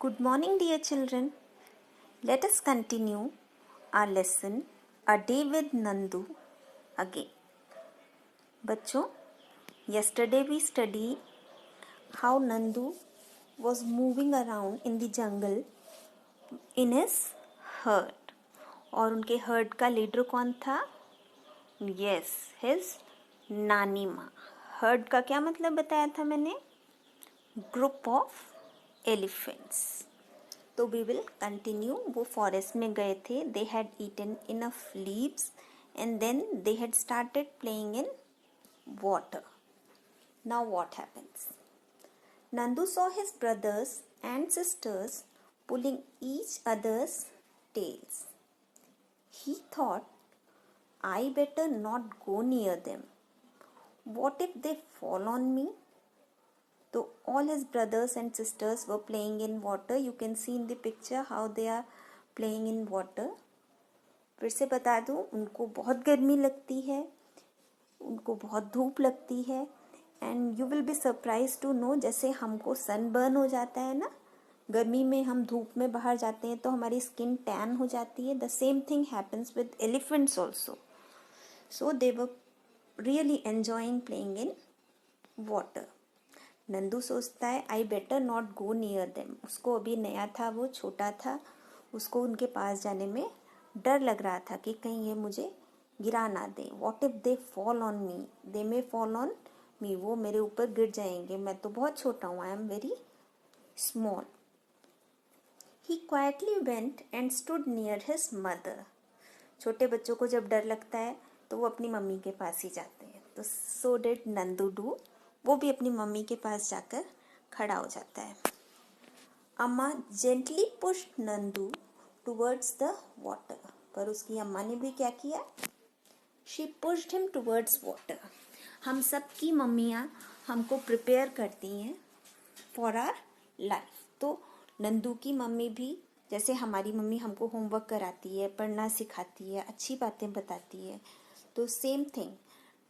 Good morning, dear children. Let us continue our lesson A Day with Nandu again. बच्चों, yesterday we studied how Nandu was moving around in the jungle in his herd. और उनके heard का leader कौन था? Yes, his नानी माँ. Heard का क्या मतलब बताया था मैंने? Group of elephants. तो वी विल कंटिन्यू. वो फॉरेस्ट में गए थे. They had eaten enough leaves and then they had started playing in water. Now what happens? Nandu saw his brothers and sisters pulling each other's tails. He thought, I better not go near them. What if they fall on me? So all his brothers and sisters were playing in water. You can see in the picture how they are playing in water. फिर से बता दूं, उनको बहुत गर्मी लगती है, उनको बहुत धूप लगती है. And you will be surprise to know, जैसे हमको सनबर्न हो जाता है ना, गर्मी में हम धूप में बाहर जाते हैं तो हमारी स्किन टैन हो जाती है. The same thing happens with elephants also. So they were really enjoying playing in water. Nandu सोचता है I better not go near them. उसको अभी नया था, वो छोटा था, उसको उनके पास जाने में डर लग रहा था कि कहीं ये मुझे गिरा ना दे. What if they fall on me? They may fall on me. वो मेरे ऊपर गिर जाएंगे, मैं तो बहुत छोटा हूँ, I am very small. He quietly went and stood near his mother. छोटे बच्चों को जब डर लगता है तो वो अपनी मम्मी के पास ही जाते हैं. तो सो डिड नंदू डू. वो भी अपनी मम्मी के पास जाकर खड़ा हो जाता है. अम्मा gently pushed Nandu towards the water. पर उसकी अम्मा ने भी क्या किया? She pushed him towards water. हम सब की मम्मियाँ हमको प्रिपेयर करती हैं फॉर आवर लाइफ. तो नंदू की मम्मी भी, जैसे हमारी मम्मी हमको होमवर्क कराती है, पढ़ना सिखाती है, अच्छी बातें बताती है, तो सेम थिंग.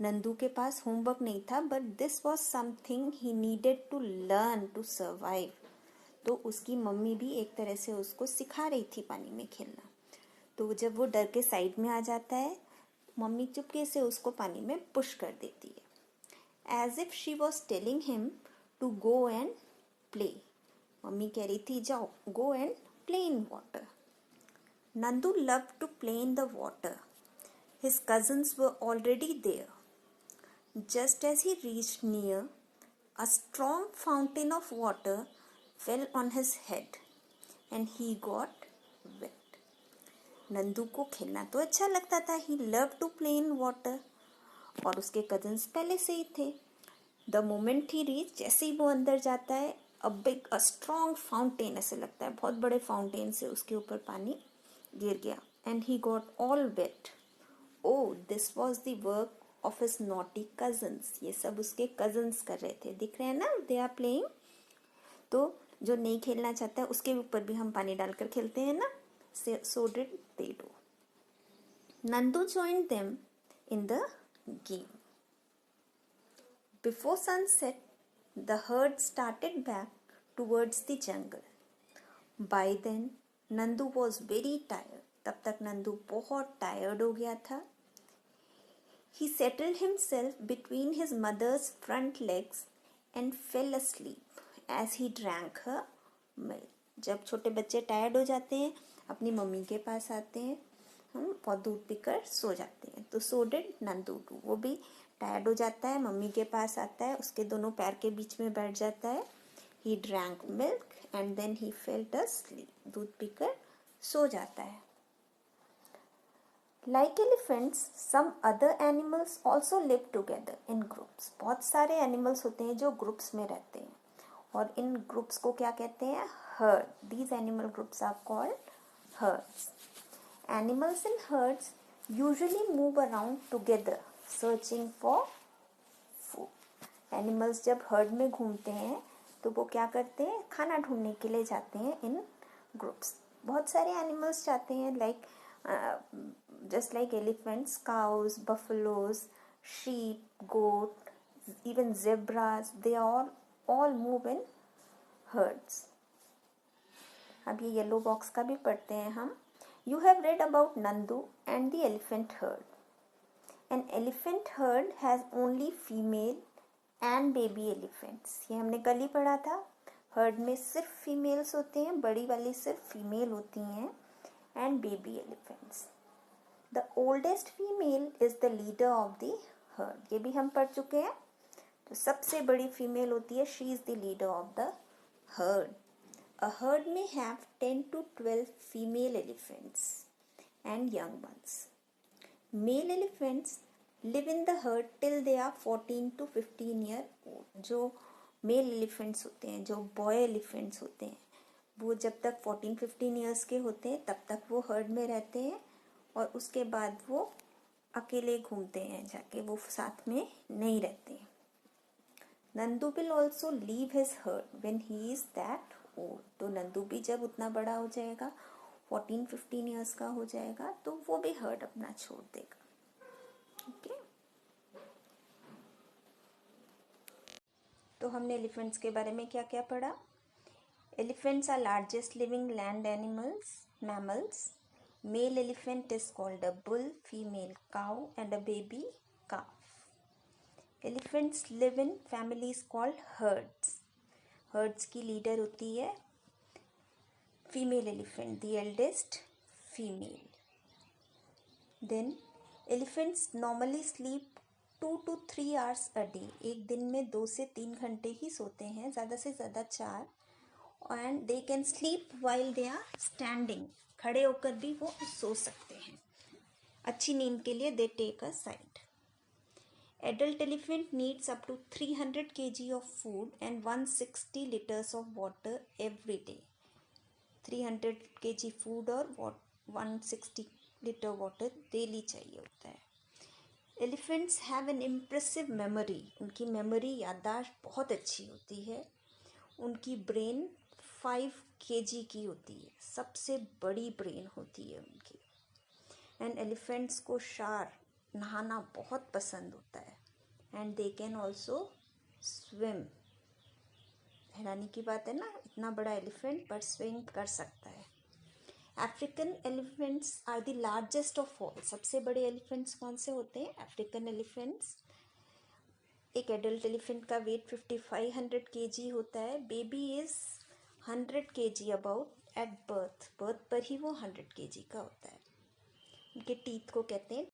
नंदू के पास होमवर्क नहीं था, but this was something he needed to learn to survive. तो उसकी मम्मी भी एक तरह से उसको सिखा रही थी पानी में खेलना. तो जब वो डर के साइड में आ जाता है, मम्मी चुपके से उसको पानी में पुश कर देती है, as if she was telling him to go and play. Mummy कह रही थी जाओ, go and play in water. Nandu love to play in the water. His cousins were already there. Just as he reached near, a strong fountain of water fell on his head and he got wet. Nandu को खेलना तो अच्छा लगता था. He loved to play in water. और उसके cousins पहले से ही थे. The moment he reached, जैसे ही वो अंदर जाता है, a strong fountain, ऐसे लगता है बहुत बड़े फाउंटेन से उसके ऊपर पानी गिर गया. And he got all wet. Oh, this was the work of his naughty cousins. ये सब उसके cousins कर रहे थे. दिख रहे हैं ना, they are playing. तो जो नहीं खेलना चाहता है उसके ऊपर भी हम पानी डालकर खेलते हैं ना. So did they do. Nandu joined them in the game. Before sunset, the herd started back towards the jungle. By then, Nandu was very tired. तब तक नंदू बहुत टायर्ड हो गया था. He settled himself between his mother's front legs and fell asleep as he drank her milk. जब छोटे बच्चे tired हो जाते हैं, अपनी मम्मी के पास आते हैं और दूध पीकर सो जाते हैं. तो सो डिड नंदू डू. वो भी टायर्ड हो जाता है, मम्मी के पास आता है, उसके दोनों पैर के बीच में बैठ जाता है. He drank milk and then he fell asleep. दूध पीकर सो जाता है. Like elephants, some other animals also live together in groups. बहुत सारे animals होते हैं जो groups में रहते हैं, और इन groups को क्या कहते हैं? Herd. These animal groups are called herds. Animals in herds usually move around together, searching for food. Animals जब herd में घूमते हैं तो वो क्या करते हैं? खाना ढूंढने के लिए जाते हैं in groups. बहुत सारे animals जाते हैं, just like elephants, cows, buffaloes, sheep, goat, even zebras, they all move in herds. अब ये येलो बॉक्स का भी पढ़ते हैं हम. You have read about Nandu and the elephant herd. An elephant herd has only female and baby elephants. ये हमने कल ही पढ़ा था. हर्ड में सिर्फ फीमेल्स होते हैं, बड़ी वाली सिर्फ फीमेल होती हैं, and baby elephants. The oldest female is the leader of the heard. ये भी हम पढ़ चुके हैं. तो सबसे बड़ी फीमेल होती है, she is the leader of the herd. A herd may have 10 to 12 female elephants and young ones. Male elephants live in the herd till they are 14 to 15 year old. जो मेल एलिफेंट्स होते हैं, जो boy elephants होते हैं, वो जब तक 14-15 years के होते हैं तब तक वो हर्ड में रहते हैं, और उसके बाद वो अकेले घूमते हैं जाके, वो साथ में नहीं रहते हैं. Nandu will also leave his heard when he is that old. तो नंदू भी जब उतना बड़ा हो जाएगा, 14-15 ईयर्स का हो जाएगा, तो वो भी हर्ड अपना छोड़ देगा. ओके. तो हमने एलिफेंट्स के बारे में क्या क्या पढ़ा. Elephants are largest living land animals, mammals. Male elephant is called a bull, female cow and a baby calf. Elephants live in families called herds. Herds की लीडर होती है female elephant, the eldest female. Then elephants normally sleep 2 to 3 hours a day. एक दिन में 2 से 3 घंटे ही सोते हैं, ज़्यादा से ज़्यादा 4. And they can sleep while they are standing. खड़े होकर भी वो सो सकते हैं. अच्छी नींद के लिए they take a side. Adult elephant needs up to 300 kg of food and 160 liters of water every day. 300 kg food और 160 liter water daily चाहिए होता है. Elephants have an impressive memory. उनकी मेमोरी, याददाश्त बहुत अच्छी होती है. उनकी ब्रेन 5 kg की होती है, सबसे बड़ी ब्रेन होती है उनकी. एंड एलिफेंट्स को शार नहाना बहुत पसंद होता है. And they can also swim. हैरानी की बात है ना, इतना बड़ा एलिफेंट पर स्विम कर सकता है. African elephants are the largest of all. सबसे बड़े एलिफेंट्स कौन से होते हैं? African elephants. एक एडल्ट एलिफेंट का वेट 5500 kg होता है. Baby is 100 kg about at birth. Birth पर ही वो 100 kg का होता है. उनके टीथ को कहते हैं